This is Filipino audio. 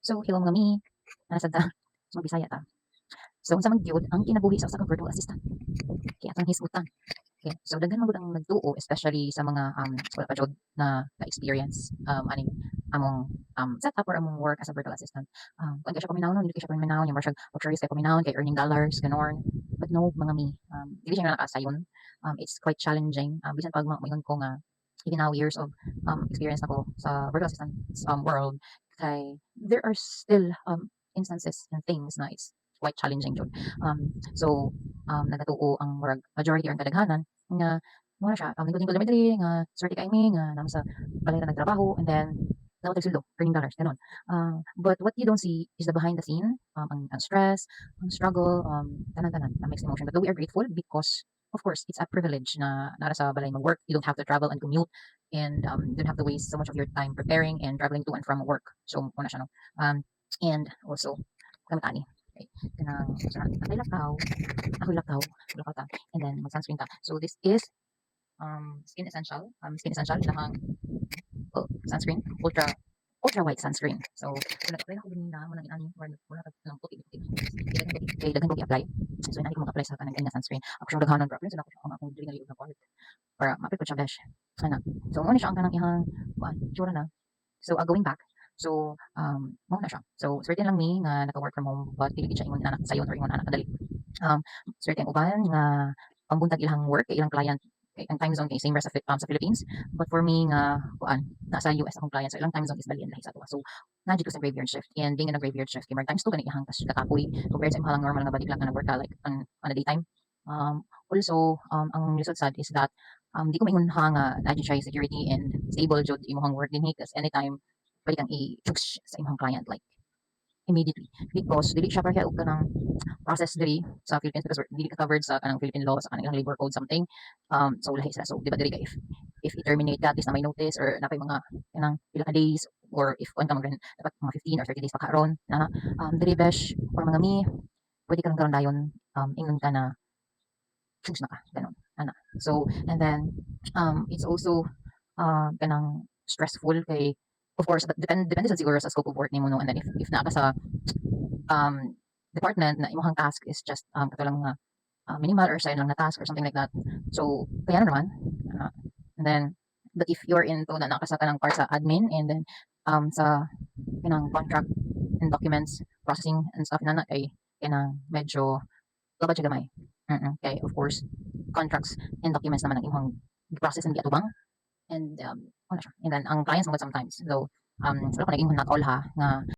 So, hello mga mi, nasad ta, so Bisaya ta. So, unsa man gyud ang kinabuhi sa usa ka virtual assistant, kay atong hisgutan. Okay, so daghan man gud ang nagtuo especially sa mga wala pa jud na experience aning among setup or among work as a virtual assistant. Kung di siya paminawon, hindi siya paminawon, yung marsyag luxuries kay paminawon kay earning dollars ganon. But no mga mi, dili siya nakakasayon. It's quite challenging. Bisan pag moingon ko nga even now years of experience nako sa virtual assistant world kay there are still instances and things na it's quite challenging jud. Nagatuo ang murag majority or ang kadaghanan nga mo na siya lingkod-lingkod diri nga swerte kay mi nga nami sa balay ra nagtrabaho and then dapat og sweldo, earning dollars ganon. But what you don't see is the behind the scene, ang stress, ang struggle, tanan-tanan na mixed emotion. But we are grateful because of course it's a privilege na nara sa balay mag-work. You don't have to travel and commute and don't have to waste so much of your time preparing and traveling to and from work. So muna siya no. And also kami tani. Okay. Kanang atay lakaw, ako'y lakaw ta, and then mag-sunscreen ta. So this is Skin Essential ilang sunscreen, ultra white sunscreen. So nag-apply ako din na mo nang ani wala ka ng puti-puti. Dagan ko i-apply. So inani ko mag-apply sa kanang nga sunscreen. Ako siyang daghanon preference na ako siya akong dili nga liog na part para mapit ko siya besh. Ana. So mo ni siya ang kanang ihang itsura na. So going back. So mao na siya. So swerte lang mi nga naka-work from home but dili gid siya ingon anak sayon or ingon anak kadali. Swerte ang uban nga pambuntag ilang work kay ilang client kay ang time zone kay same ra sa Philippines. But for me nga nasa US akong client so ilang time zone is balian lahi sa tuwa. So na ko sa graveyard shift and being in a graveyard shift kay times 2 gani ihang kakapoy compared sa imong normal nga body clock nga nag-work ka like on a daytime. Also ang lisod sad is that di ko maingon ha nga na siya security and stable jud imong work dinhi kasi anytime pwede kang i-chuks sa imong client like immediately because dili siya pareha og kanang process diri sa Philippines because dili ka covered sa kanang Philippine law sa kanang labor code something. So lahi sila. So di ba diri ka if i-terminate ka at least na may notice or napay mga kanang pila ka days or if on ka magren dapat mga 15 or 30 days pa karon na diri besh or mga mi pwede ka lang karon dayon ingon ka na choose na ka ganon ana. So and then it's also kanang stressful kay of course but depende sa siguro sa scope of work nimo no and then if naa ka sa um, department na imong task is just katulang nga minimal or sign lang na task or something like that. So kaya na naman and then but if you're into na nakasa ka ng part sa admin and then sa kanang contract and documents processing and stuff na kay kanang medyo labad siya gamay. Kay of course contracts and documents naman ang imong process and giatubang and ano siya and then ang clients mo sometimes so wala ko naging not all ha nga